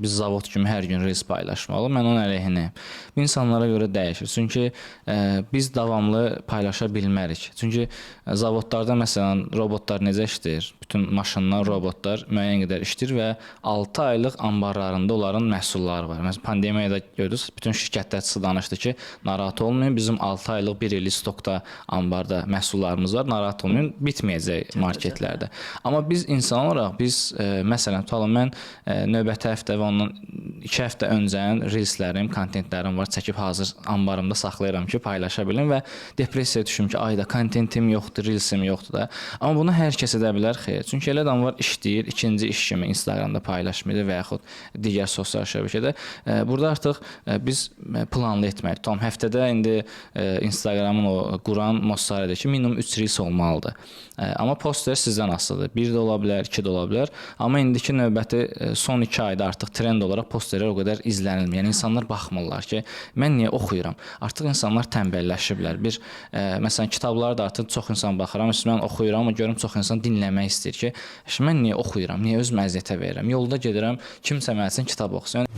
biz zavod kimi hər gün reels paylaşmalı. Mən onun əleyhinəyəm. Bu insanlara görə dəyişir. Çünki biz davamlı paylaşa bilmərik. Çünki zavodlarda məsələn robotlar necə işləyir? Bütün maşınlar, robotlar müəyyən qədər işləyir və 6 aylıq anbarlarında onların məhsulları var. Məsələn pandemiyada gördünüz, bütün şirkətlər çıxdı danışdı ki, narahat olmayın, bizim 6 aylıq 1 illik stokda anbarda məhsullarımız var, narahat olmayın, bitməyəcək marketlərdə. Amma biz insan olaraq biz məsələn tutalım mən növbəti həftə və ondan 2 həftə öncənin reelslərim, kontentlərim var, çəkib hazır anbarımda saxlayıram ki, paylaşa bilim və depressiyaya düşüm ki, ayda kontentim yoxdur, reelsim yoxdur da. Amma bunu hər kəs edə bilər, xeyr. Çünki elə adam var, işləyir, ikinci iş kimi Instagramda paylaşmır və yaxud digər sosial şəbəkədə. Burada artıq biz planlı etməliyik. Tam həftədə indi Instagramın o quran Mossarədir ki, minimum 3 reels olmalıdır. Amma poster sizdən asılıdır. 1 də ola bilər, 2 də ola bilər. Amma indiki növbəti son 2 ayda artıq trend olaraq posterlər o qədər izlənilmir. Yəni insanlar baxmırlar ki, mən niyə oxuyuram? Artıq insanlar tənbəlləşiblər. Məsələn, kitabları da artıq çox insan baxıram, mən oxuyuram, amma görüm çox insan dinləmək istəyir ki, mən niyə oxuyuram, niyə özümə əziyyətə verirəm? Yolda gedirəm, kimsə mənə kitab oxusun.